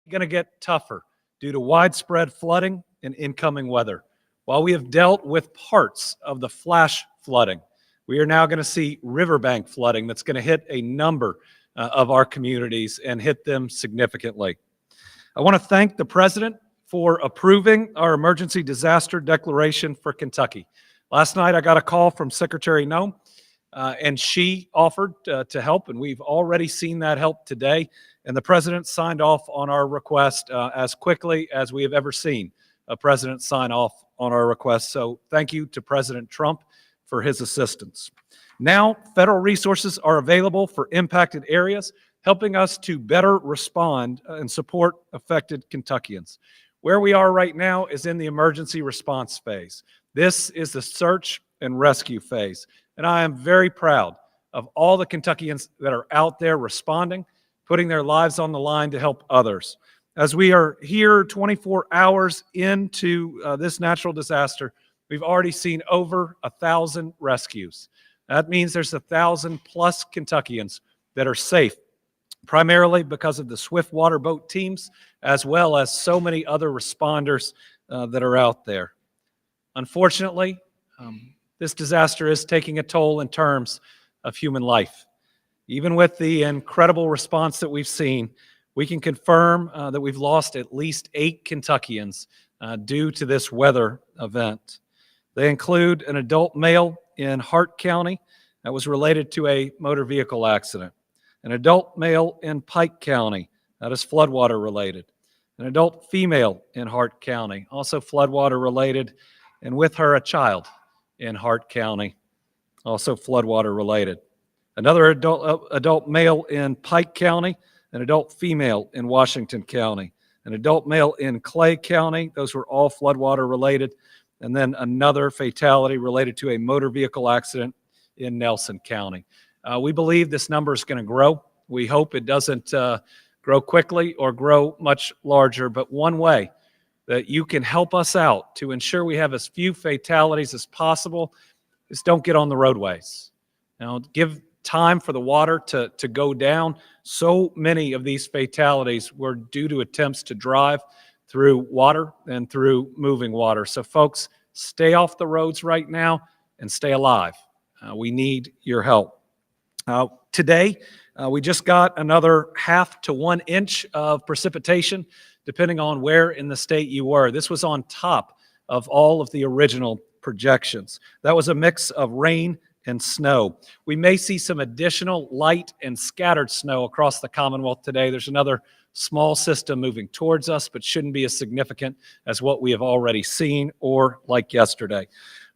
going to get tougher due to widespread flooding and incoming weather. While we have dealt with parts of the flash flooding, we are now going to see riverbank flooding that's going to hit a number of our communities and hit them significantly. I want to thank the President for approving our emergency disaster declaration for Kentucky. Last night I got a call from Secretary Noem, and she offered to help, and we've already seen that help today. And the President signed off on our request as quickly as we have ever seen a President sign off on our request. So thank you to President Trump for his assistance. Now, federal resources are available for impacted areas, helping us to better respond and support affected Kentuckians. Where we are right now is in the emergency response phase. This is the search and rescue phase. And I am very proud of all the Kentuckians that are out there responding, putting their lives on the line to help others. As we are here 24 hours into this natural disaster, we've already seen over 1,000 rescues. That means there's 1,000 plus Kentuckians that are safe, primarily because of the swift water boat teams, as well as so many other responders that are out there. Unfortunately, this disaster is taking a toll in terms of human life. Even with the incredible response that we've seen, we can confirm that we've lost at least 8 Kentuckians due to this weather event. They include an adult male in Hart County that was related to a motor vehicle accident, an adult male in Pike County that is floodwater related, an adult female in Hart County, also floodwater related, and with her a child in Hart County, also floodwater related. Another adult male in Pike County, an adult female in Washington County, an adult male in Clay County, those were all floodwater related, and then another fatality related to a motor vehicle accident in Nelson County. We believe this number is going to grow. We hope it doesn't grow quickly or grow much larger, but one way that you can help us out to ensure we have as few fatalities as possible is don't get on the roadways. Now, give time for the water to go down. So many of these fatalities were due to attempts to drive through water and through moving water. So folks, stay off the roads right now and stay alive. We need your help. Today, we just got another 1/2 to 1 inch of precipitation, depending on where in the state you were. This was on top of all of the original projections. That was a mix of rain and snow. We may see some additional light and scattered snow across the Commonwealth today. There's another small system moving towards us, but shouldn't be as significant as what we have already seen or like yesterday.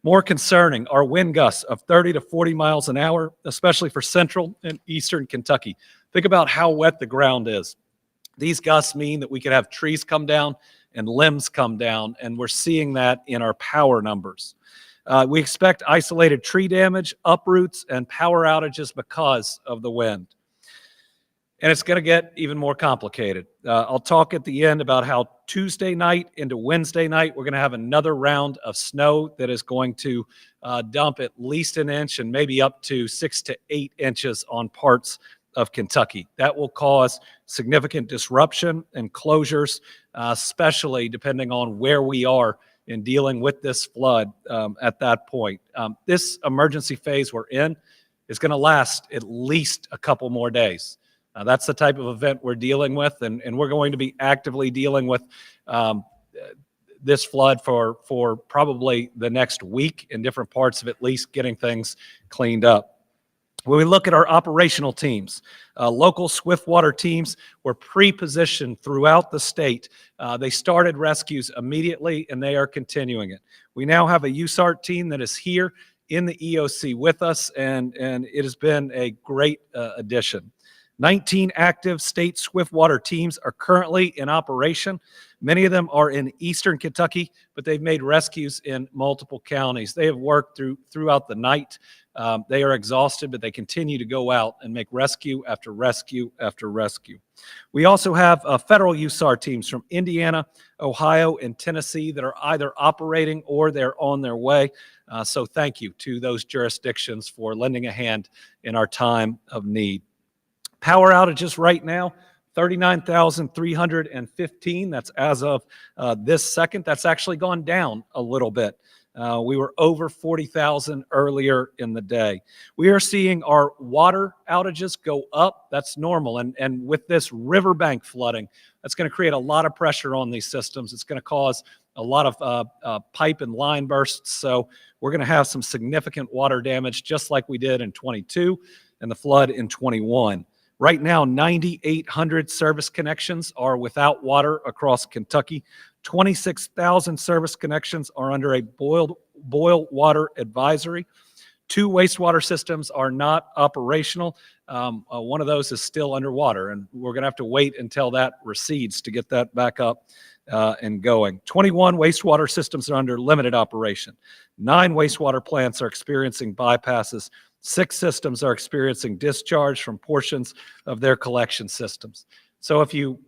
More concerning are wind gusts of 30 to 40 miles an hour, especially for central and eastern Kentucky. Think about how wet the ground is. These gusts mean that we could have trees come down and limbs come down, and we're seeing that in our power numbers. We expect isolated tree damage, uproots, and power outages because of the wind. And it's going to get even more complicated. I'll talk at the end about how Tuesday night into Wednesday night, we're going to have another round of snow that is going to dump at least 1 inch and maybe up to 6 to 8 inches on parts of Kentucky. That will cause significant disruption and closures, especially depending on where we are in dealing with this flood at that point. This emergency phase we're in is going to last at least a couple more days. That's the type of event we're dealing with, and we're going to be actively dealing with this flood for probably the next week in different parts of at least getting things cleaned up. When we look at our operational teams, local swiftwater teams were pre-positioned throughout the state. They started rescues immediately, and they are continuing it. We now have a USART team that is here in the EOC with us, and it has been a great addition. 19 active state swiftwater teams are currently in operation. Many of them are in eastern Kentucky, but they've made rescues in multiple counties. They have worked throughout the night. They are exhausted, but they continue to go out and make rescue after rescue after rescue. We also have federal USAR teams from Indiana, Ohio, and Tennessee that are either operating or they're on their way. So thank you to those jurisdictions for lending a hand in our time of need. Power outages right now, 39,315. That's as of this second. That's actually gone down a little bit. We were over 40,000 earlier in the day. We are seeing our water outages go up. That's normal. And with this riverbank flooding, that's going to create a lot of pressure on these systems. It's going to cause a lot of pipe and line bursts. So we're going to have some significant water damage, just like we did in 22 and the flood in 21. Right now, 9,800 service connections are without water across Kentucky. 26,000 service connections are under a boil water advisory. 2 wastewater systems are not operational. One of those is still underwater, and we're going to have to wait until that recedes to get that back up and going. 21 wastewater systems are under limited operation. 9 wastewater plants are experiencing bypasses. 6 systems are experiencing discharge from portions of their collection systems. So if you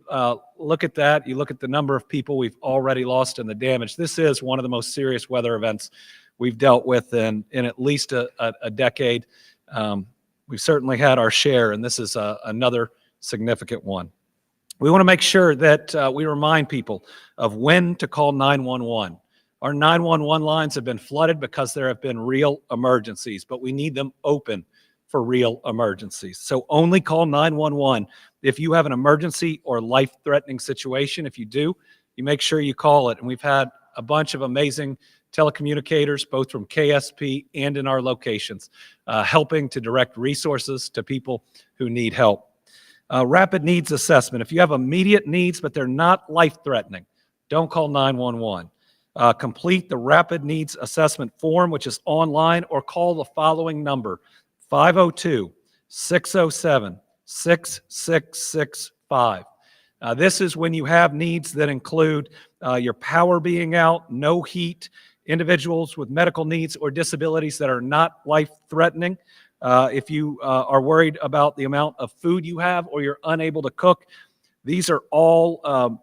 look at that, you look at the number of people we've already lost and the damage, this is one of the most serious weather events we've dealt with in at least a decade. We've certainly had our share, and this is another significant one. We want to make sure that we remind people of when to call 911. Our 911 lines have been flooded because there have been real emergencies, but we need them open for real emergencies. So only call 911 if you have an emergency or life-threatening situation. If you do, you make sure you call it. And we've had a bunch of amazing telecommunicators, both from KSP and in our locations, helping to direct resources to people who need help. Rapid needs assessment. If you have immediate needs, but they're not life-threatening, don't call 911. Complete the rapid needs assessment form, which is online, or call the following number, 502-607-6665. This is when you have needs that include your power being out, no heat, individuals with medical needs or disabilities that are not life-threatening. If you are worried about the amount of food you have or you're unable to cook, these are all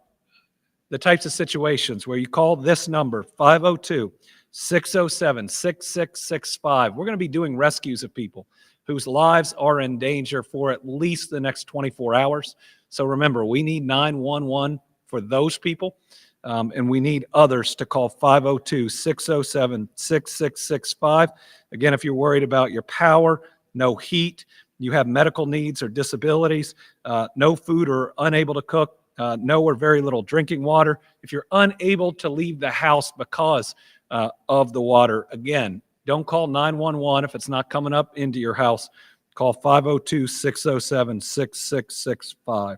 the types of situations where you call this number, 502-607-6665. We're going to be doing rescues of people whose lives are in danger for at least the next 24 hours. So remember, we need 911 for those people, and we need others to call 502-607-6665. Again, if you're worried about your power, no heat, you have medical needs or disabilities, no food or unable to cook, no or very little drinking water. If you're unable to leave the house because of the water, again, don't call 911 if it's not coming up into your house. Call 502-607-6665.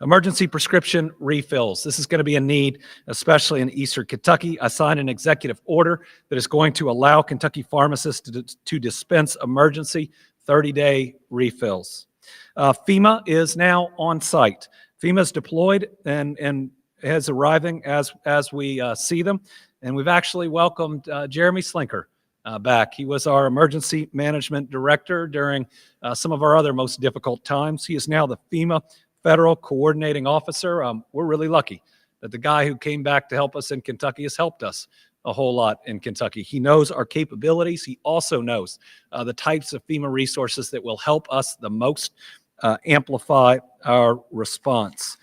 Emergency prescription refills. This is going to be a need, especially in Eastern Kentucky. I signed an executive order that is going to allow Kentucky pharmacists to dispense emergency 30-day refills. FEMA is now on site. FEMA is deployed and is arriving as we see them. And we've actually welcomed Jeremy Slinker back. He was our emergency management director during some of our other most difficult times. He is now the FEMA Federal Coordinating Officer. We're really lucky that the guy who came back to help us in Kentucky has helped us a whole lot in Kentucky. He knows our capabilities. He also knows the types of FEMA resources that will help us the most amplify our response.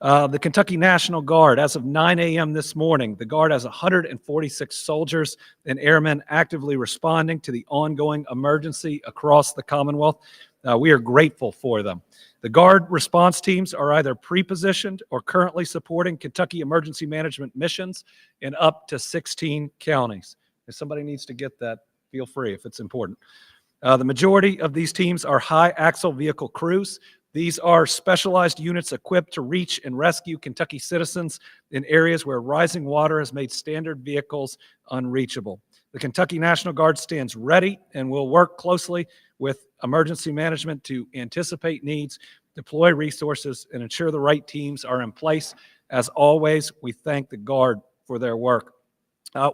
The Kentucky National Guard, as of 9 a.m. this morning, the Guard has 146 soldiers and airmen actively responding to the ongoing emergency across the Commonwealth. We are grateful for them. The Guard response teams are either pre-positioned or currently supporting Kentucky emergency management missions in up to 16 counties. If somebody needs to get that, feel free if it's important. The majority of these teams are high-axle vehicle crews. These are specialized units equipped to reach and rescue Kentucky citizens in areas where rising water has made standard vehicles unreachable. The Kentucky National Guard stands ready and will work closely with emergency management to anticipate needs, deploy resources, and ensure the right teams are in place. As always, we thank the Guard for their work.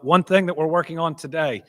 One thing that we're working on today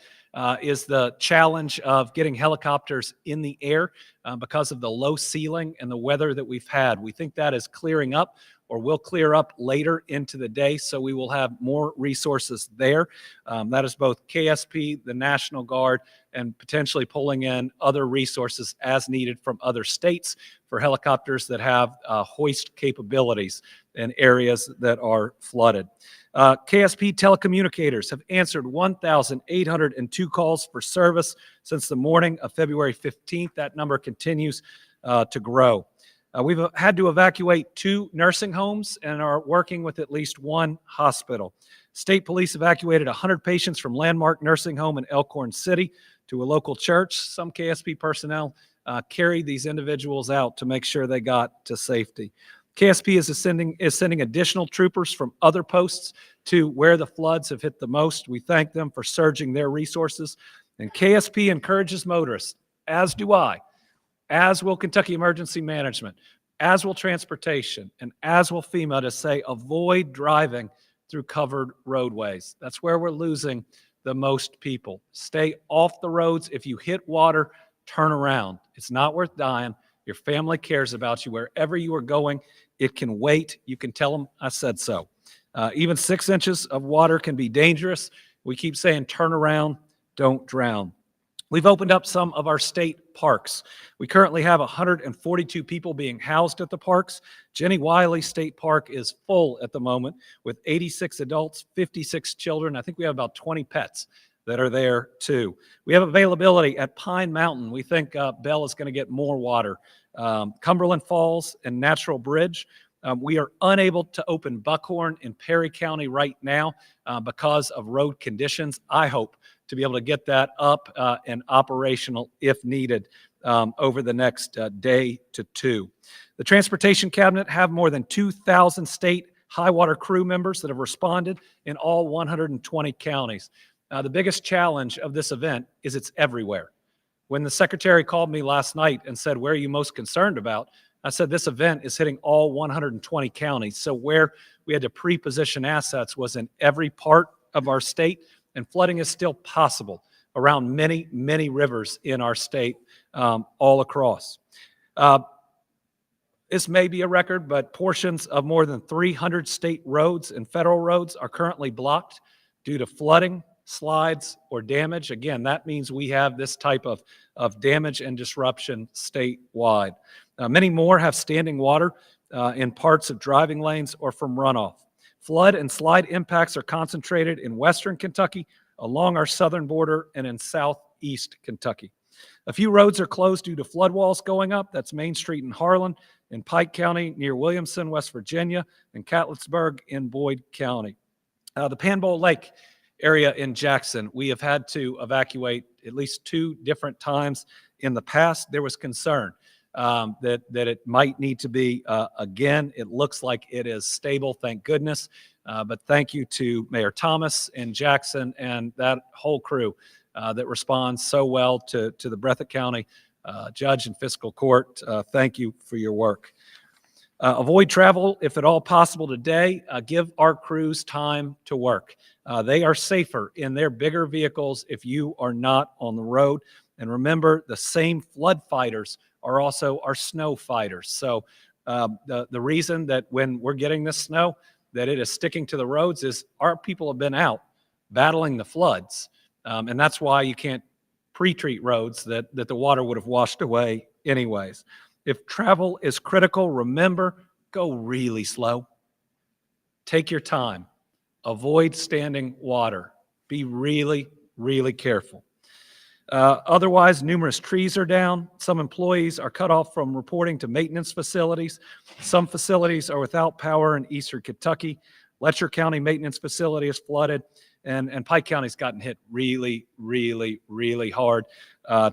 is the challenge of getting helicopters in the air because of the low ceiling and the weather that we've had. We think that is clearing up. or will clear up later into the day, so we will have more resources there. That is both KSP, the National Guard, and potentially pulling in other resources as needed from other states for helicopters that have hoist capabilities in areas that are flooded. KSP telecommunicators have answered 1,802 calls for service since the morning of February 15th. That number continues to grow. We've had to evacuate 2 nursing homes and are working with at least 1 hospital. State police evacuated 100 patients from Landmark Nursing Home in Elkhorn City to a local church. Some KSP personnel carried these individuals out to make sure they got to safety. KSP is sending additional troopers from other posts to where the floods have hit the most. We thank them for surging their resources. And KSP encourages motorists, as do I, as will Kentucky Emergency Management, as will transportation, and as will FEMA, to say avoid driving through covered roadways. That's where we're losing the most people. Stay off the roads. If you hit water, turn around. It's not worth dying. Your family cares about you. Wherever you are going, it can wait. You can tell them I said so. Even 6 inches of water can be dangerous. We keep saying turn around, don't drown. We've opened up some of our state parks. We currently have 142 people being housed at the parks. Jenny Wiley State Park is full at the moment with 86 adults, 56 children. I think we have about 20 pets that are there too. We have availability at Pine Mountain. We think Bell is going to get more water. Cumberland Falls and Natural Bridge. We are unable to open Buckhorn in Perry County right now because of road conditions. I hope to be able to get that up and operational if needed over the next day to 2. The Transportation Cabinet have more than 2,000 state high water crew members that have responded in all 120 counties. The biggest challenge of this event is it's everywhere. When the secretary called me last night and said, where are you most concerned about? I said, this event is hitting all 120 counties. So where we had to pre-position assets was in every part of our state, and flooding is still possible around many, many rivers in our state all across. This may be a record, but portions of more than 300 state roads and federal roads are currently blocked due to flooding, slides, or damage. Again, that means we have this type of damage and disruption statewide. Many more have standing water in parts of driving lanes or from runoff. Flood and slide impacts are concentrated in western Kentucky, along our southern border, and in southeast Kentucky. A few roads are closed due to flood walls going up. That's Main Street in Harlan, in Pike County near Williamson, West Virginia, and Catlettsburg in Boyd County. The Panbowl Lake area in Jackson, we have had to evacuate at least 2 different times in the past. There was concern that it might need to be again. It looks like it is stable, thank goodness. But thank you to Mayor Thomas in Jackson and that whole crew that responds so well to the Breathitt County Judge and Fiscal Court. Thank you for your work. Avoid travel if at all possible today. Give our crews time to work. They are safer in their bigger vehicles if you are not on the road. And remember, the same flood fighters are also our snow fighters. So the reason that when we're getting this snow, that it is sticking to the roads is our people have been out battling the floods. And that's why you can't pre-treat roads that the water would have washed away anyways. If travel is critical, remember, go really slow. Take your time. Avoid standing water. Be really, really careful. Otherwise, numerous trees are down. Some employees are cut off from reporting to maintenance facilities. Some facilities are without power in eastern Kentucky. Letcher County maintenance facility is flooded, and Pike County's gotten hit really, really, really hard.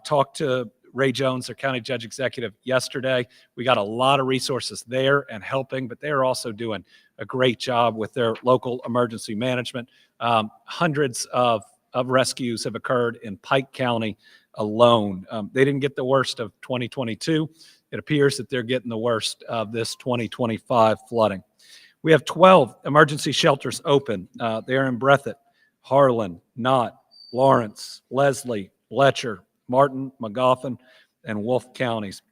Talked to Ray Jones, their county judge executive, yesterday. We got a lot of resources there and helping, but they're also doing a great job with their local emergency management. Hundreds of rescues have occurred in Pike County alone. They didn't get the worst of 2022. It appears that they're getting the worst of this 2025 flooding. We have 12 emergency shelters open. They are in Breathitt, Harlan, Knott, Lawrence, Leslie, Letcher, Martin, Magoffin, and Wolfe counties.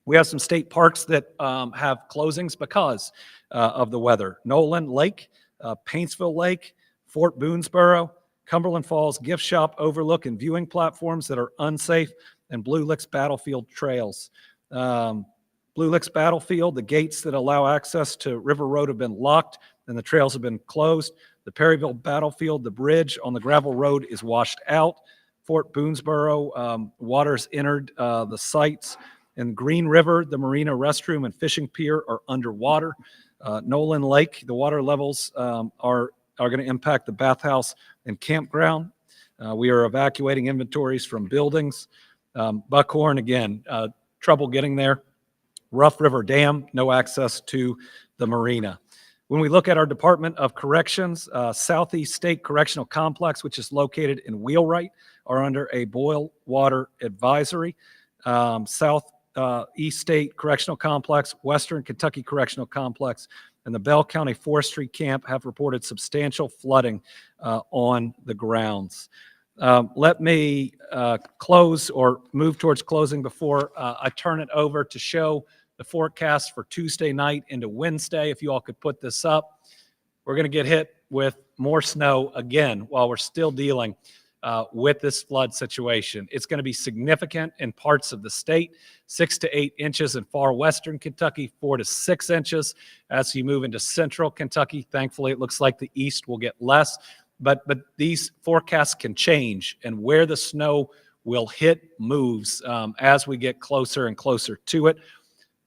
We have some state parks that have closings because of the weather. Nolan Lake, Paintsville Lake, Fort Boonesboro, Cumberland Falls Gift Shop Overlook and viewing platforms that are unsafe, and Blue Licks Battlefield trails. Blue Licks Battlefield, the gates that allow access to River Road have been locked and the trails have been closed. The Perryville Battlefield, the bridge on the gravel road is washed out. Fort Boonesboro, water's entered the sites. In Green River, the marina restroom and fishing pier are underwater. Nolan Lake, the water levels are going to impact the bathhouse and campground. We are evacuating inventories from buildings. Buckhorn, again, trouble getting there. Rough River Dam, no access to the marina. When we look at our Department of Corrections, Southeast State Correctional Complex, which is located in Wheelwright, are under a boil water advisory. East State Correctional Complex, Western Kentucky Correctional Complex, and the Bell County Forestry Camp have reported substantial flooding on the grounds. Let me close or move towards closing before I turn it over to show the forecast for Tuesday night into Wednesday. If you all could put this up, we're going to get hit with more snow again while we're still dealing with this flood situation. It's going to be significant in parts of the state, 6 to 8 inches in far western Kentucky, 4 to 6 inches as you move into central Kentucky. Thankfully, it looks like the east will get less, but these forecasts can change, and where the snow will hit moves as we get closer and closer to it.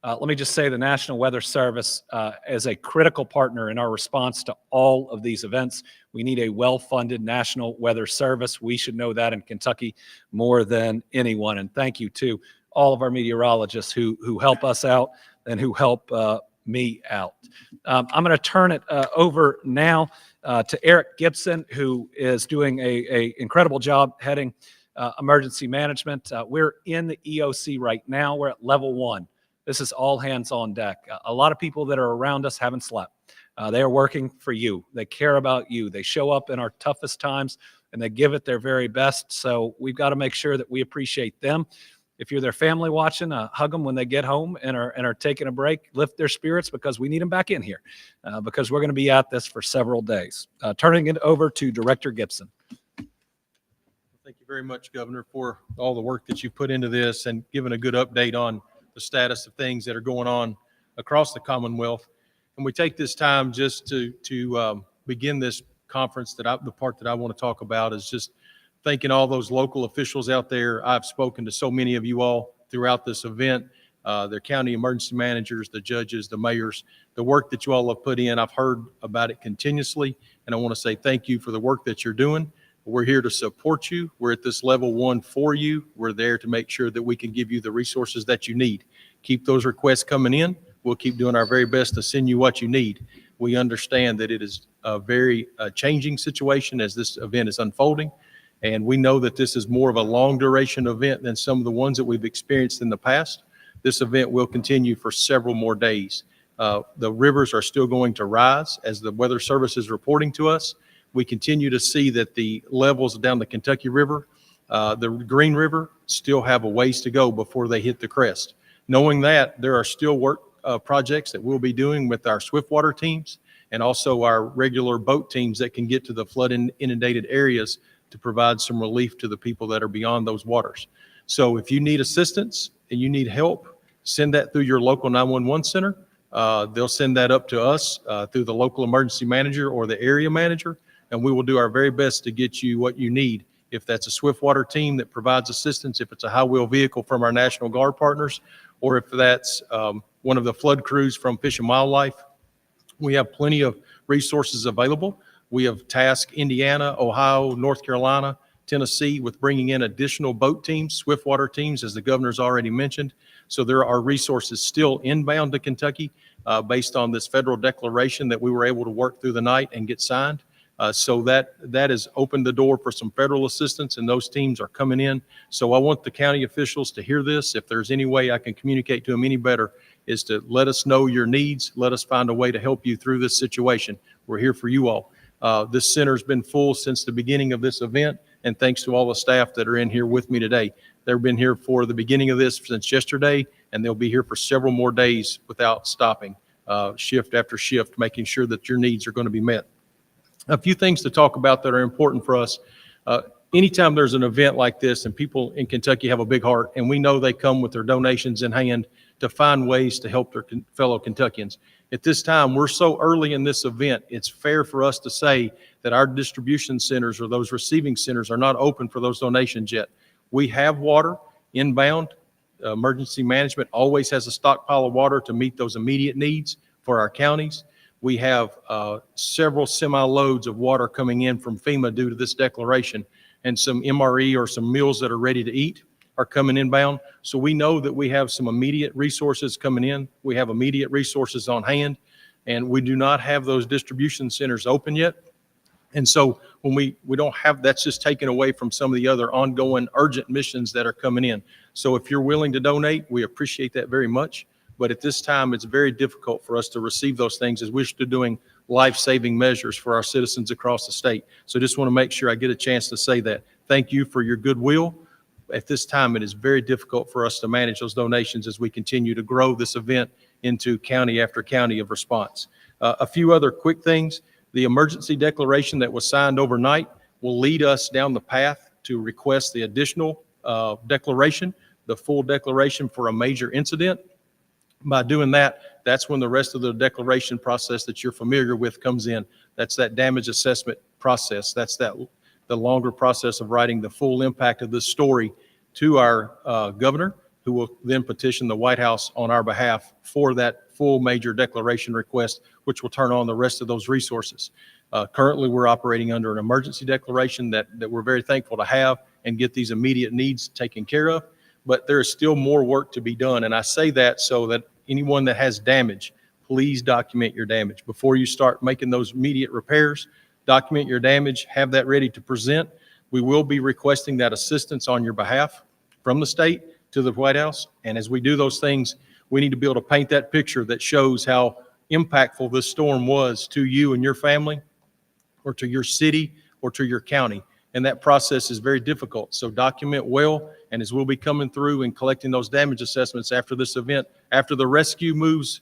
Let me just say the National Weather Service is a critical partner in our response to all of these events. We need a well-funded National Weather Service. We should know that in Kentucky more than anyone. And thank you to all of our meteorologists who help us out and who help me out. I'm going to turn it over now to Eric Gibson, who is doing a incredible job heading emergency management. We're in the EOC right now. We're at level 1. This is all hands on deck. A lot of people that are around us haven't slept. They are working for you. They care about you. They show up in our toughest times and they give it their very best. So we've got to make sure that we appreciate them. If you're their family watching, hug them when they get home and are taking a break. Lift their spirits because we need them back in here because we're going to be at this for several days. Turning it over to Director Gibson. Thank you very much, Governor, for all the work that you put into this and giving a good update on the status of things that are going on across the Commonwealth. And we take this time just to begin this conference. The part that I want to talk about is just thanking all those local officials out there. I've spoken to so many of you all throughout this event, the county emergency managers, the judges, the mayors, the work that you all have put in. I've heard about it continuously, and I want to say thank you for the work that you're doing. We're here to support you. We're at this level 1 for you. We're there to make sure that we can give you the resources that you need. Keep those requests coming in. We'll keep doing our very best to send you what you need. We understand that it is a very changing situation as this event is unfolding. And we know that this is more of a long duration event than some of the ones that we've experienced in the past. This event will continue for several more days. The rivers are still going to rise as the Weather Service is reporting to us. We continue to see that the levels down the Kentucky River, the Green River, still have a ways to go before they hit the crest. Knowing that, there are still work projects that we'll be doing with our swiftwater teams and also our regular boat teams that can get to the flood inundated areas to provide some relief to the people that are beyond those waters. So if you need assistance and you need help, send that through your local 911 center. They'll send that up to us through the local emergency manager or the area manager, and we will do our very best to get you what you need. If that's a swiftwater team that provides assistance, if it's a high-wheel vehicle from our National Guard partners, or if that's one of the flood crews from Fish and Wildlife, we have plenty of resources available. We have tasked Indiana, Ohio, North Carolina, Tennessee with bringing in additional boat teams, swiftwater teams, as the governor's already mentioned. So there are resources still inbound to Kentucky based on this federal declaration that we were able to work through the night and get signed. So that has opened the door for some federal assistance, and those teams are coming in. So I want the county officials to hear this. If there's any way I can communicate to them any better, is to let us know your needs. Let us find a way to help you through this situation. We're here for you all. This center's been full since the beginning of this event, and thanks to all the staff that are in here with me today. They've been here for the beginning of this since yesterday, and they'll be here for several more days without stopping, shift after shift, making sure that your needs are going to be met. A few things to talk about that are important for us. Anytime there's an event like this, and people in Kentucky have a big heart, and we know they come with their donations in hand to find ways to help their fellow Kentuckians. At this time, we're so early in this event, it's fair for us to say that our distribution centers or those receiving centers are not open for those donations yet. We have water inbound. Emergency management always has a stockpile of water to meet those immediate needs for our counties. We have several semi-loads of water coming in from FEMA due to this declaration, and some MRE or some meals that are ready to eat are coming inbound. So we know that we have some immediate resources coming in. We have immediate resources on hand, and we do not have those distribution centers open yet. And so when we don't have, that's just taken away from some of the other ongoing urgent missions that are coming in. So if you're willing to donate, we appreciate that very much. But at this time, it's very difficult for us to receive those things as we're still doing life-saving measures for our citizens across the state. So just want to make sure I get a chance to say that. Thank you for your goodwill. At this time, it is very difficult for us to manage those donations as we continue to grow this event into county after county of response. A few other quick things. The emergency declaration that was signed overnight will lead us down the path to request the additional declaration, the full declaration for a major incident. By doing that, that's when the rest of the declaration process that you're familiar with comes in. That's that damage assessment process. That's the longer process of writing the full impact of this story to our governor, who will then petition the White House on our behalf for that full major declaration request, which will turn on the rest of those resources. Currently, we're operating under an emergency declaration that we're very thankful to have and get these immediate needs taken care of. But there is still more work to be done. And I say that so that anyone that has damage, please document your damage. Before you start making those immediate repairs, document your damage, have that ready to present. We will be requesting that assistance on your behalf from the state to the White House. And as we do those things, we need to be able to paint that picture that shows how impactful this storm was to you and your family, or to your city, or to your county. And that process is very difficult. So document well, and as we'll be coming through and collecting those damage assessments after this event, after the rescue moves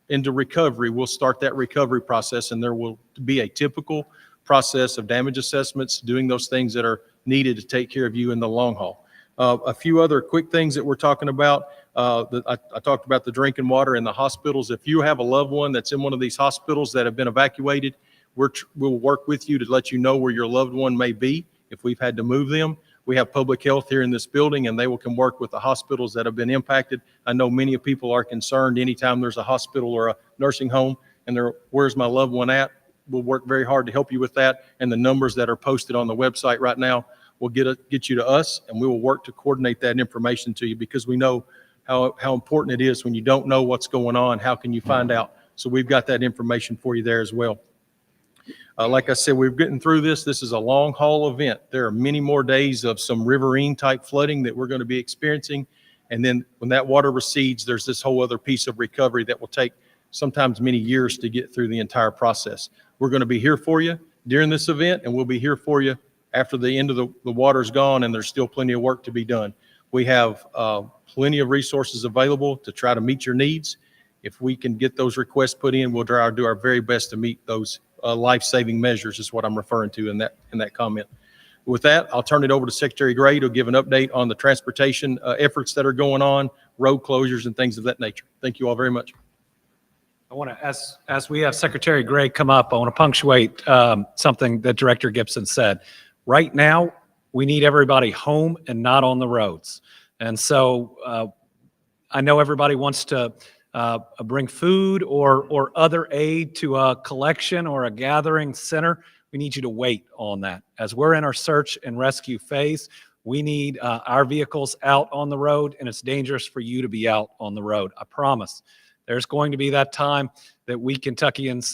into recovery, we'll start that recovery process, and there will be a typical process of damage assessments, doing those things that are needed to take care of you in the long haul. A few other quick things that we're talking about. I talked about the drinking water in the hospitals. If you have a loved one that's in one of these hospitals that have been evacuated, we'll work with you to let you know where your loved one may be if we've had to move them. We have public health here in this building, and they can work with the hospitals that have been impacted. I know many people are concerned anytime there's a hospital or a nursing home and where's my loved one at? We'll work very hard to help you with that. And the numbers that are posted on the website right now will get you to us, and we will work to coordinate that information to you, because we know how important it is when you don't know what's going on. How can you find out? So we've got that information for you there as well. Like I said, we're getting through this. This is a long haul event. There are many more days of some riverine type flooding that we're going to be experiencing. And then when that water recedes, there's this whole other piece of recovery that will take sometimes many years to get through the entire process. We're going to be here for you during this event, and we'll be here for you after the end of the water's gone, and there's still plenty of work to be done. We have plenty of resources available to try to meet your needs. If we can get those requests put in, we'll do our very best to meet those life-saving measures, is what I'm referring to in that comment. With that, I'll turn it over to Secretary Gray to give an update on the transportation efforts that are going on, road closures, and things of that nature. Thank you all very much. I want to, as we have Secretary Gray come up, I want to punctuate something that Director Gibson said. Right now, we need everybody home and not on the roads. And so I know everybody wants to bring food or other aid to a collection or a gathering center. We need you to wait on that. As we're in our search and rescue phase, we need our vehicles out on the road, and it's dangerous for you to be out on the road. I promise. There's going to be that time that we Kentuckians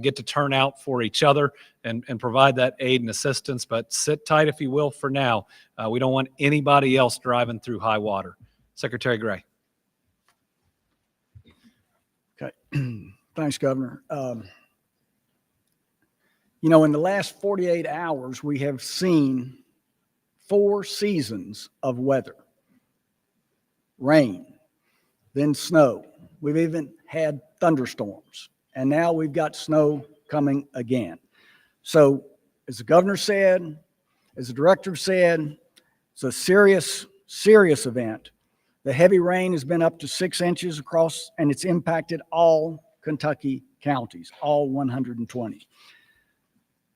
get to turn out for each other and provide that aid and assistance, but sit tight, if you will, for now. We don't want anybody else driving through high water. Secretary Gray. Okay. Thanks, Governor. You know, in the last 48 hours, we have seen 4 seasons of weather: rain, then snow. We've even had thunderstorms, and now we've got snow coming again. So as the governor said, as the director said, it's a serious, serious event. The heavy rain has been up to 6 inches across, and it's impacted all Kentucky counties, all 120.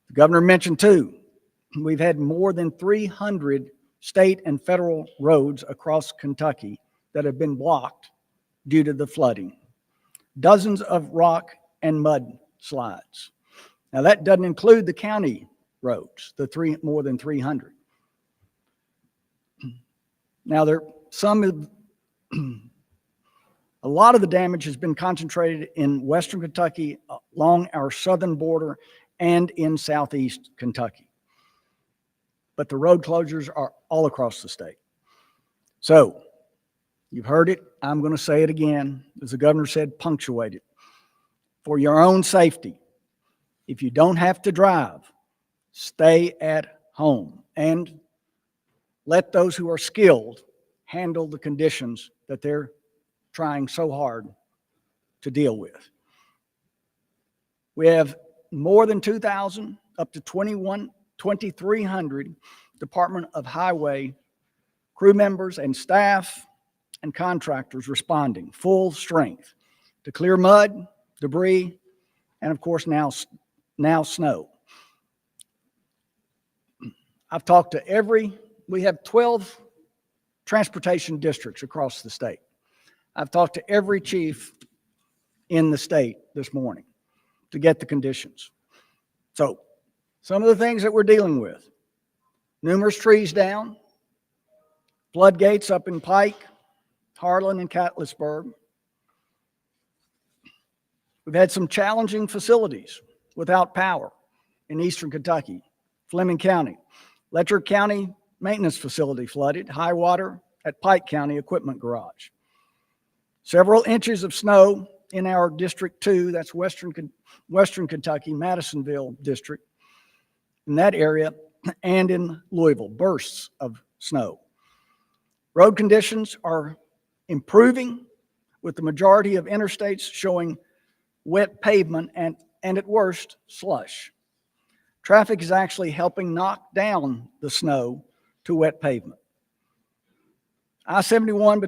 The governor mentioned too, we've had more than 300 state and federal roads across Kentucky that have been blocked due to the flooding. Dozens of rock and mud slides. Now that doesn't include the county roads, more than 300. Now a lot of the damage has been concentrated in western Kentucky, along our southern border, and in southeast Kentucky. But the road closures are all across the state. So, you've heard it, I'm going to say it again. As the governor said, punctuate it. For your own safety, if you don't have to drive, stay at home and let those who are skilled handle the conditions that they're trying so hard to deal with. We have more than 2,000, up to 2,300 Department of Highway crew members and staff and contractors responding full strength to clear mud, debris, and of course now snow. I've talked to we have 12 transportation districts across the state. I've talked to every chief in the state this morning to get the conditions. So some of the things that we're dealing with: numerous trees down, floodgates up in Pike, Harlan, and Catlettsburg. We've had some challenging facilities without power in eastern Kentucky, Fleming County. Letcher County maintenance facility flooded, high water at Pike County equipment garage. Several inches of snow in our District 2, that's Western Kentucky, Madisonville District, in that area, and in Louisville, bursts of snow. Road conditions are improving, with the majority of interstates showing wet pavement and at worst, slush. Traffic is actually helping knock down the snow to wet pavement. I-71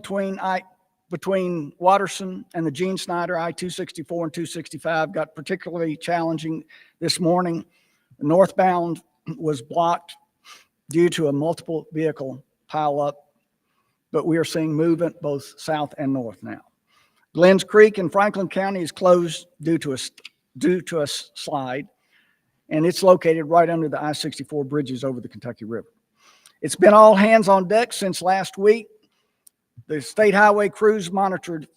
between Watterson and the Gene Snyder, I-264 and 265, got particularly challenging this morning. The northbound was blocked due to a multiple vehicle pileup, but we are seeing movement both south and north now. Glens Creek in Franklin County is closed due to a slide, and it's located right under the I-64 bridges over the Kentucky River. It's been all hands on deck since last week. The state highway crews monitored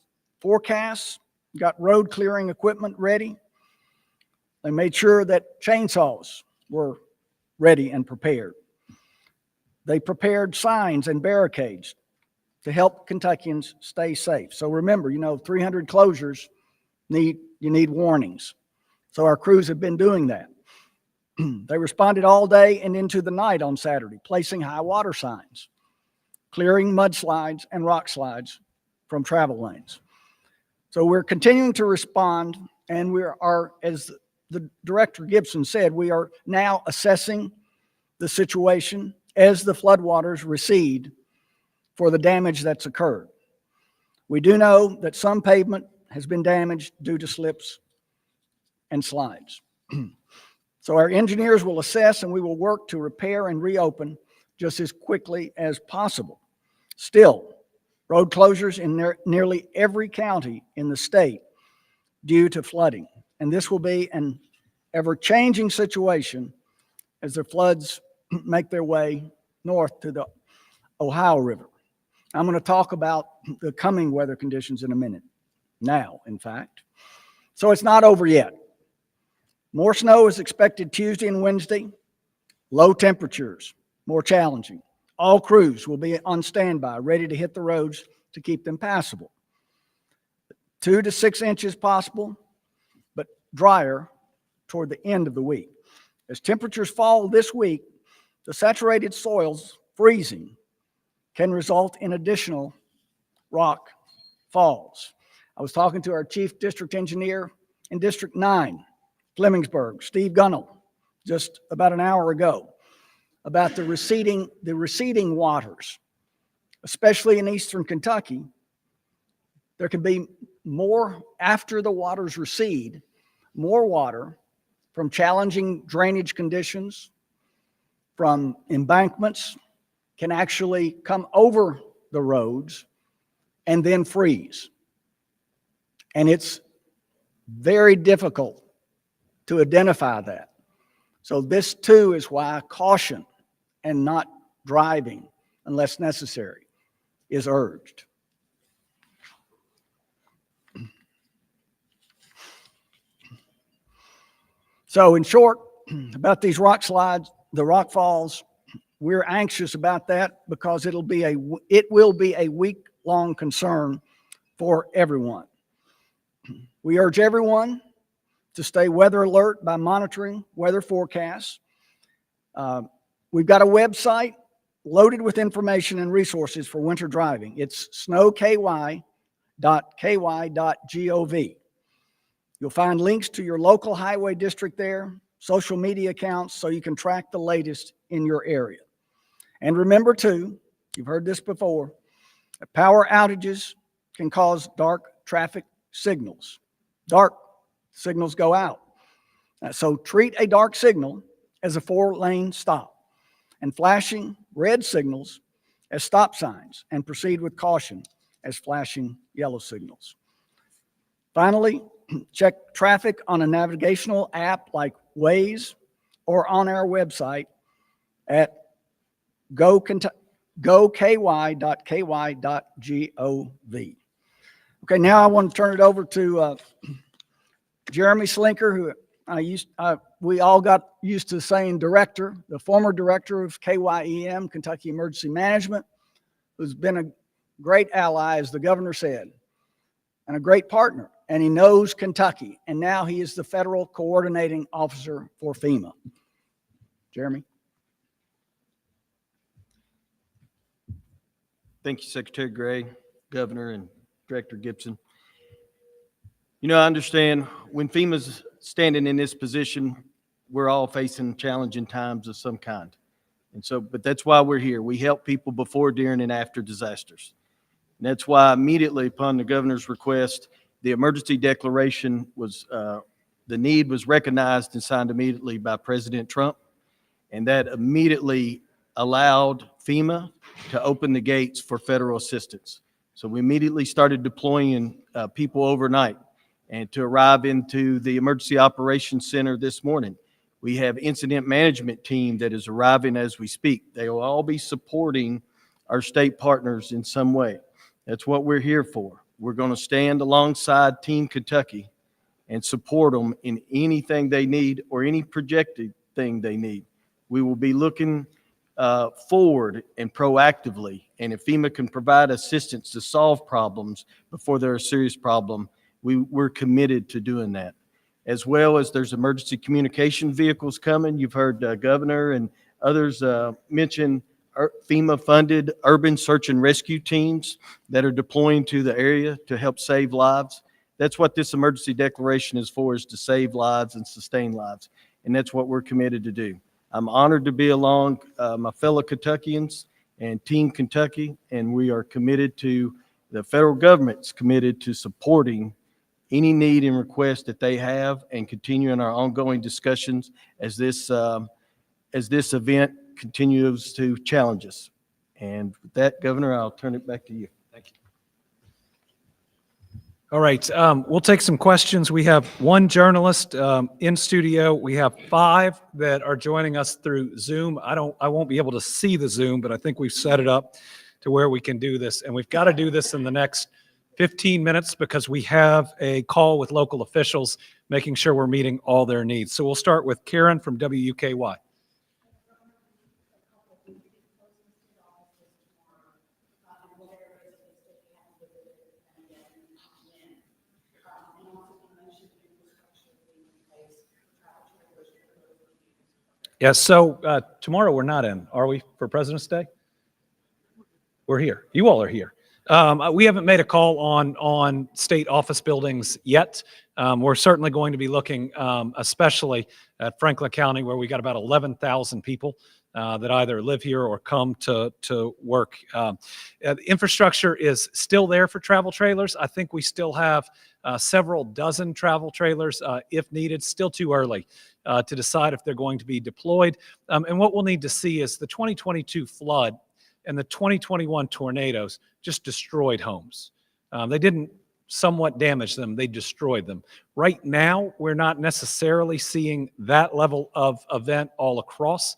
forecasts, got road clearing equipment ready. They made sure that chainsaws were ready and prepared. They prepared signs and barricades to help Kentuckians stay safe. So remember, 300 closures, you need warnings. So our crews have been doing that. They responded all day and into the night on Saturday, placing high water signs, clearing mudslides and rock slides from travel lanes. So we're continuing to respond, and we are, as the Director Gibson said, we are now assessing the situation as the floodwaters recede for the damage that's occurred. We do know that some pavement has been damaged due to slips and slides. So our engineers will assess, and we will work to repair and reopen just as quickly as possible. Still, road closures in nearly every county in the state due to flooding. And this will be an ever-changing situation as the floods make their way north to the Ohio River. I'm going to talk about the coming weather conditions in a minute. Now, in fact. So it's not over yet. More snow is expected Tuesday and Wednesday. Low temperatures, more challenging. All crews will be on standby, ready to hit the roads to keep them passable. 2 to 6 inches possible, but drier toward the end of the week. As temperatures fall this week, the saturated soils freezing can result in additional rock falls. I was talking to our chief district engineer in District 9, Flemingsburg, Steve Gunnell, just about an hour ago, about the receding waters, especially in eastern Kentucky. There can be more, after the waters recede, more water from challenging drainage conditions, from embankments, can actually come over the roads and then freeze. And it's very difficult to identify that. So this too is why caution and not driving unless necessary is urged. So in short, about these rock slides, the rock falls, we're anxious about that because it will be a week-long concern for everyone. We urge everyone to stay weather alert by monitoring weather forecasts. We've got a website loaded with information and resources for winter driving. It's snowky.ky.gov. You'll find links to your local highway district there, social media accounts, so you can track the latest in your area. And remember too, you've heard this before, that power outages can cause dark traffic signals. Dark signals go out. So treat a dark signal as a 4-lane stop and flashing red signals as stop signs, and proceed with caution as flashing yellow signals. Finally, check traffic on a navigational app like Waze or on our website at goky.ky.gov. Okay, now I want to turn it over to Jeremy Slinker, who we all got used to saying director, the former director of KYEM, Kentucky Emergency Management, who's been a great ally, as the governor said, and a great partner. And he knows Kentucky. And now he is the federal coordinating officer for FEMA. Jeremy. Thank you, Secretary Gray, Governor, and Director Gibson. You know, I understand when FEMA's standing in this position, we're all facing challenging times of some kind. And so, but that's why we're here. We help people before, during, and after disasters. And that's why immediately upon the governor's request, the emergency declaration was, the need was recognized and signed immediately by President Trump. And that immediately allowed FEMA to open the gates for federal assistance. So we immediately started deploying people overnight and to arrive into the Emergency Operations Center this morning. We have incident management team that is arriving as we speak. They will all be supporting our state partners in some way. That's what we're here for. We're going to stand alongside Team Kentucky and support them in anything they need or any projected thing they need. We will be looking forward and proactively, and if FEMA can provide assistance to solve problems before they're a serious problem, we're committed to doing that. As well as there's emergency communication vehicles coming. You've heard Governor and others mention FEMA-funded urban search and rescue teams that are deploying to the area to help save lives. That's what this emergency declaration is for, is to save lives and sustain lives. And that's what we're committed to do. I'm honored to be along my fellow Kentuckians and Team Kentucky, and we are committed to, the federal government's committed to supporting any need and request that they have and continuing our ongoing discussions as this event continues to challenge us. And with that, Governor, I'll turn it back to you. Thank you. All right, we'll take some questions. We have one journalist in studio. We have 5 that are joining us through Zoom. I won't be able to see the Zoom, but I think we've set it up to where we can do this. And we've got to do this in the next 15 minutes because we have a call with local officials, making sure we're meeting all their needs. So we'll start with Karen from WUKY. Yes, so tomorrow we're not in, are we, for President's Day? We're here. You all are here. We haven't made a call on state office buildings yet. We're certainly going to be looking, especially at Franklin County, where we got about 11,000 people that either live here or come to work. The infrastructure is still there for travel trailers. I think we still have several dozen travel trailers if needed. Still too early to decide if they're going to be deployed. And what we'll need to see is the 2022 flood and the 2021 tornadoes just destroyed homes. They didn't somewhat damage them, they destroyed them. Right now, we're not necessarily seeing that level of event all across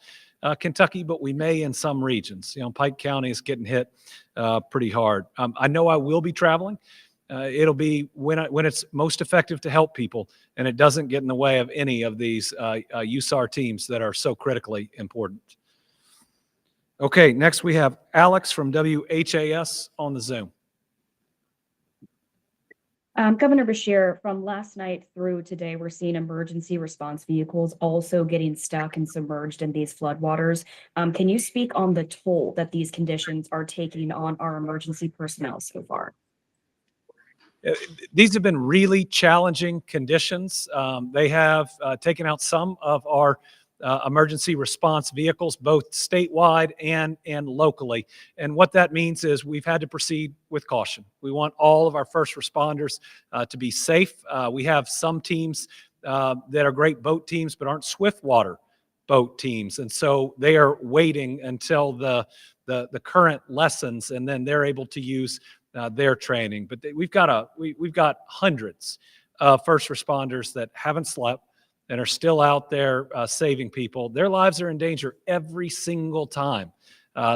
Kentucky, but we may in some regions. You know, Pike County is getting hit pretty hard. I know I will be traveling. It'll be when it's most effective to help people, and it doesn't get in the way of any of these USAR teams that are so critically important. Okay, next we have Alex from WHAS on the Zoom. Governor Beshear, from last night through today, we're seeing emergency response vehicles also getting stuck and submerged in these floodwaters. Can you speak on the toll that these conditions are taking on our emergency personnel so far? These have been really challenging conditions. They have taken out some of our emergency response vehicles, both statewide and locally. And what that means is we've had to proceed with caution. We want all of our first responders to be safe. We have some teams that are great boat teams but aren't swiftwater boat teams. And so they are waiting until the current lessons, and then they're able to use their training. But we've got hundreds of first responders that haven't slept and are still out there saving people. Their lives are in danger every single time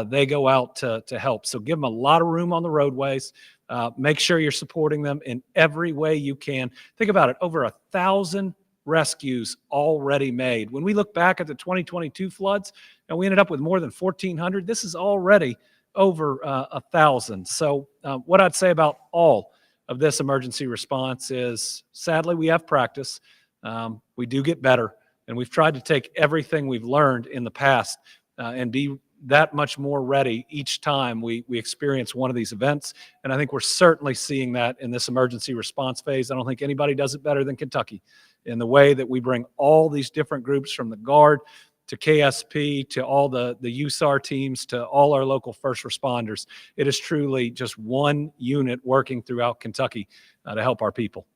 they go out to help. So give them a lot of room on the roadways. Make sure you're supporting them in every way you can. Think about it, over 1,000 rescues already made. When we look back at the 2022 floods, and we ended up with more than 1,400, this is already over 1,000. So what I'd say about all of this emergency response is, sadly, we have practice. We do get better, and we've tried to take everything we've learned in the past and be that much more ready each time we experience one of these events. And I think we're certainly seeing that in this emergency response phase. I don't think anybody does it better than Kentucky in the way that we bring all these different groups, from the Guard to KSP to all the USAR teams to all our local first responders. It is truly just one unit working throughout Kentucky to help our people.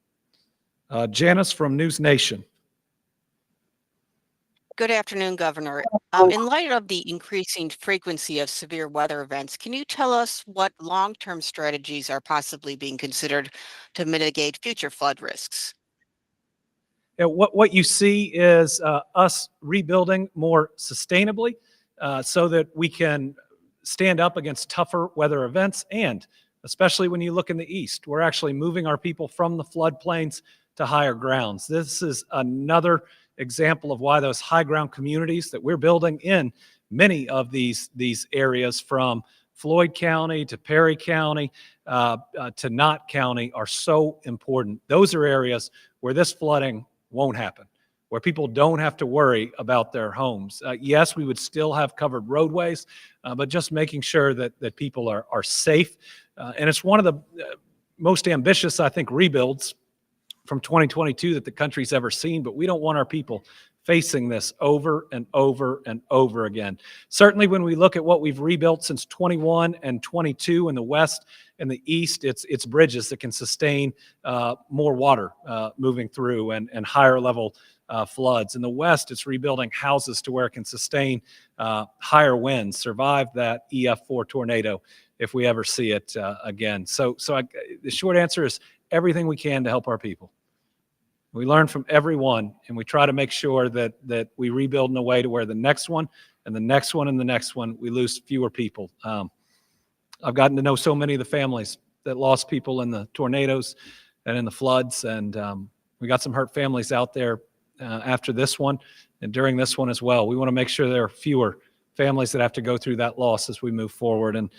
Janice from News Nation. Good afternoon, Governor. In light of the increasing frequency of severe weather events, can you tell us what long-term strategies are possibly being considered to mitigate future flood risks? Yeah, what you see is us rebuilding more sustainably so that we can stand up against tougher weather events. And especially when you look in the east, we're actually moving our people from the floodplains to higher grounds. This is another example of why those high ground communities that we're building in many of these areas, from Floyd County to Perry County to Knott County, are so important. Those are areas where this flooding won't happen, where people don't have to worry about their homes. Yes, we would still have covered roadways, but just making sure that people are safe. And it's one of the most ambitious, I think, rebuilds from 2022 that the country's ever seen, but we don't want our people facing this over and over and over again. Certainly when we look at what we've rebuilt since 21 and 22 in the west and the east, it's bridges that can sustain more water moving through and higher level floods. In the west, it's rebuilding houses to where it can sustain higher winds, survive that EF4 tornado if we ever see it again. So the short answer is everything we can to help our people. We learn from everyone, and we try to make sure that we rebuild in a way to where the next one and the next one and the next one, we lose fewer people. I've gotten to know so many of the families that lost people in the tornadoes and in the floods, and we got some hurt families out there after this one and during this one as well. We want to make sure there are fewer families that have to go through that loss as we move forward, and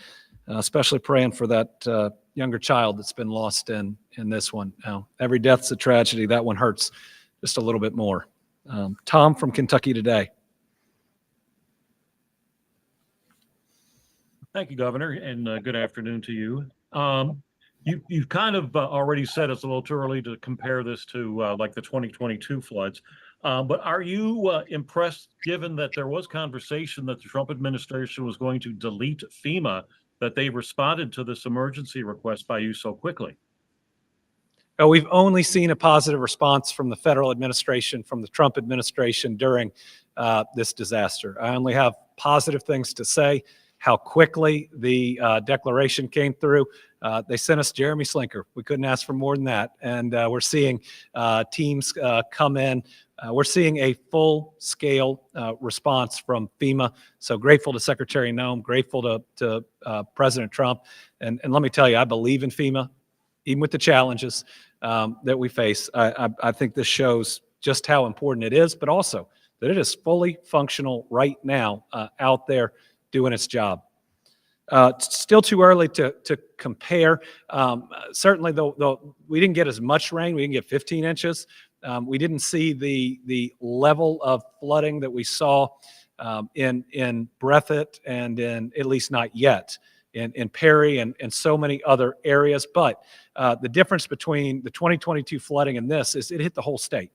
especially praying for that younger child that's been lost in this one. Now, every death's a tragedy. That one hurts just a little bit more. Tom from Kentucky Today. Thank you, Governor, and good afternoon to you. You've kind of already said it's a little too early to compare this to like the 2022 floods. But are you impressed, given that there was conversation that the Trump administration was going to delete FEMA, that they responded to this emergency request by you so quickly? We've only seen a positive response from the federal administration, from the Trump administration during this disaster. I only have positive things to say. How quickly the declaration came through. They sent us Jeremy Slinker. We couldn't ask for more than that. And we're seeing teams come in. We're seeing a full-scale response from FEMA. So grateful to Secretary Noem, grateful to President Trump. And let me tell you, I believe in FEMA, even with the challenges that we face. I think this shows just how important it is, but also that it is fully functional right now out there doing its job. Still too early to compare. Certainly, though, we didn't get as much rain. We didn't get 15 inches. We didn't see the level of flooding that we saw in Breathitt and in, at least not yet, in Perry and so many other areas. But the difference between the 2022 flooding and this is it hit the whole state.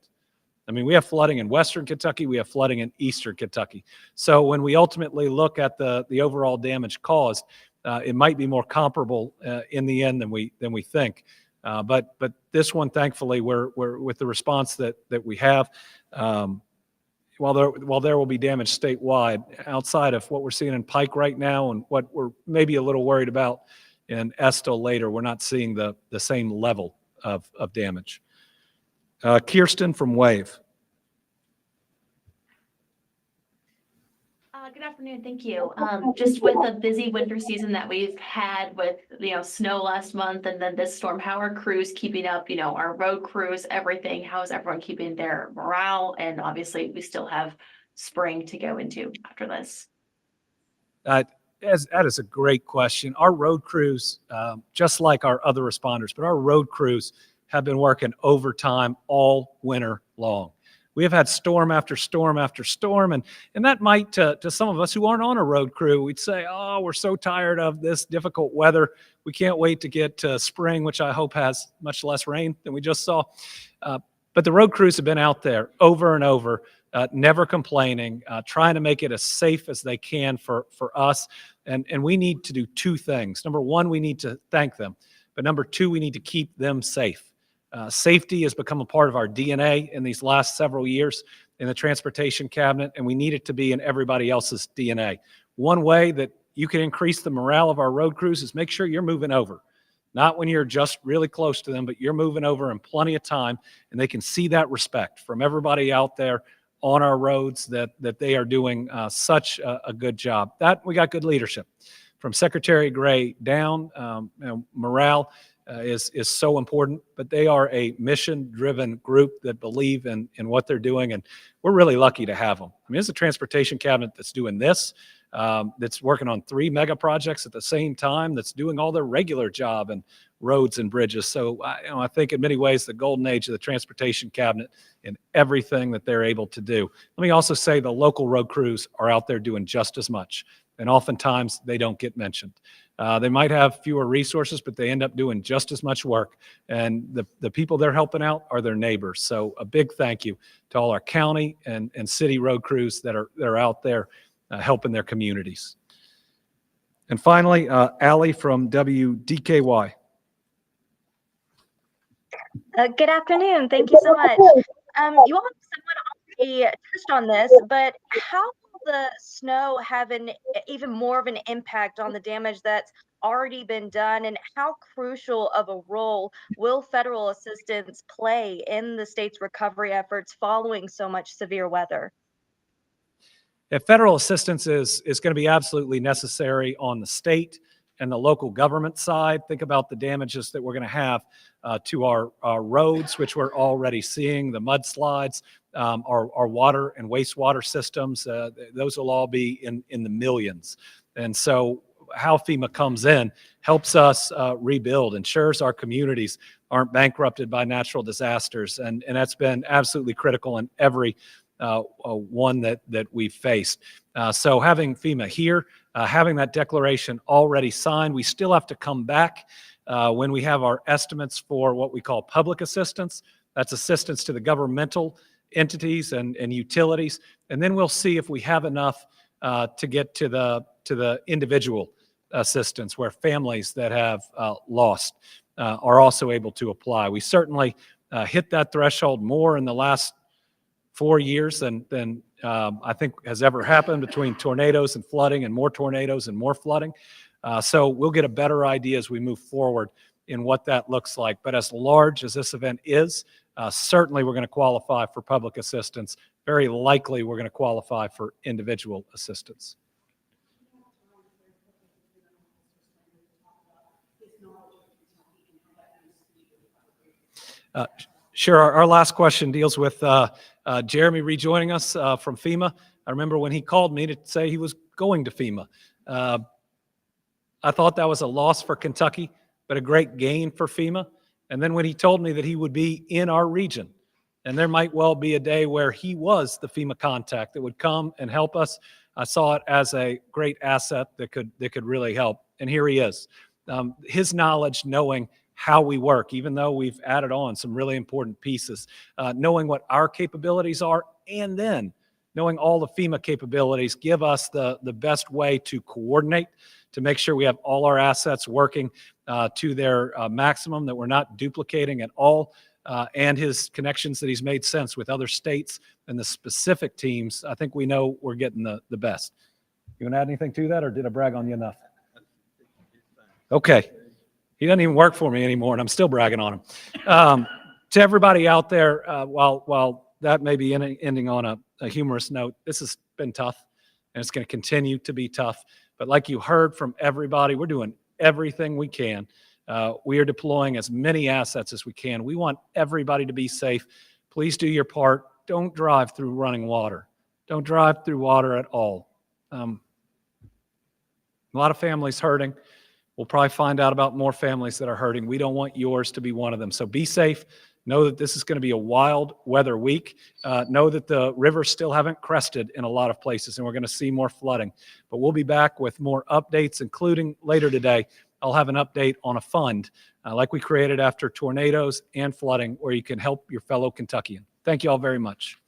I mean, we have flooding in western Kentucky, we have flooding in eastern Kentucky. So when we ultimately look at the overall damage caused, it might be more comparable in the end than we think. But this one, thankfully, we're with the response that we have. While there will be damage statewide, outside of what we're seeing in Pike right now and what we're maybe a little worried about in Estill later, we're not seeing the same level of damage. Kirsten from Wave. Good afternoon. Thank you. Just with the busy winter season that we've had with, snow last month and then this storm, how are crews keeping up, our road crews, everything? How is everyone keeping their morale? And obviously we still have spring to go into after this. That is a great question. Our road crews, just like our other responders, but our road crews have been working overtime all winter long. We have had storm after storm after storm, and that might, to some of us who aren't on a road crew, we'd say, oh, we're so tired of this difficult weather. We can't wait to get to spring, which I hope has much less rain than we just saw. But the road crews have been out there over and over, never complaining, trying to make it as safe as they can for us. And we need to do two things. Number one, we need to thank them. But number two, we need to keep them safe. Safety has become a part of our DNA in these last several years in the Transportation Cabinet, and we need it to be in everybody else's DNA. One way that you can increase the morale of our road crews is make sure you're moving over. Not when you're just really close to them, but you're moving over in plenty of time, and they can see that respect from everybody out there on our roads that they are doing such a good job. That we got good leadership from Secretary Gray down. Morale is so important, but they are a mission-driven group that believe in what they're doing, and we're really lucky to have them. I mean, it's a Transportation Cabinet that's doing this, that's working on 3 mega projects at the same time, that's doing all their regular job and roads and bridges. So I think in many ways the golden age of the Transportation Cabinet in everything that they're able to do. Let me also say the local road crews are out there doing just as much, and oftentimes they don't get mentioned. They might have fewer resources, but they end up doing just as much work. And the people they're helping out are their neighbors. So a big thank you to all our county and city road crews that are out there helping their communities. And finally, Allie from WDKY. Good afternoon. Thank you so much. You all somewhat already touched on this, but how will the snow have even more of an impact on the damage that's already been done, and how crucial of a role will federal assistance play in the state's recovery efforts following so much severe weather? If federal assistance is going to be absolutely necessary on the state and the local government side, think about the damages that we're going to have to our roads, which we're already seeing, the mudslides, our water and wastewater systems. Those will all be in the millions. And so how FEMA comes in helps us rebuild, ensures our communities aren't bankrupted by natural disasters. And that's been absolutely critical in every one that we've faced. So having FEMA here, having that declaration already signed, we still have to come back when we have our estimates for what we call public assistance. That's assistance to the governmental entities and utilities. And then we'll see if we have enough to get to the individual assistance, where families that have lost are also able to apply. We certainly hit that threshold more in the last 4 years than I think has ever happened, between tornadoes and flooding, and more tornadoes and more flooding. So we'll get a better idea as we move forward in what that looks like. But as large as this event is, certainly we're going to qualify for public assistance. Very likely we're going to qualify for individual assistance. Sure. Our last question deals with Jeremy rejoining us from FEMA. I remember when he called me to say he was going to FEMA. I thought that was a loss for Kentucky, but a great gain for FEMA. And then when he told me that he would be in our region, and there might well be a day where he was the FEMA contact that would come and help us, I saw it as a great asset that could really help. And here he is. His knowledge, knowing how we work, even though we've added on some really important pieces, knowing what our capabilities are, and then knowing all the FEMA capabilities, give us the best way to coordinate, to make sure we have all our assets working to their maximum, that we're not duplicating at all, and his connections that he's made sense with other states and the specific teams. I think we know we're getting the best. You want to add anything to that, or did I brag on you enough? Okay. He doesn't even work for me anymore, and I'm still bragging on him. To everybody out there, while that may be ending on a humorous note, this has been tough, and it's going to continue to be tough. But like you heard from everybody, we're doing everything we can. We are deploying as many assets as we can. We want everybody to be safe. Please do your part. Don't drive through running water. Don't drive through water at all. A lot of families hurting. We'll probably find out about more families that are hurting. We don't want yours to be one of them. So be safe. Know that this is going to be a wild weather week. Know that the rivers still haven't crested in a lot of places, and we're going to see more flooding. But we'll be back with more updates, including later today. I'll have an update on a fund like we created after tornadoes and flooding, where you can help your fellow Kentuckian. Thank you all very much.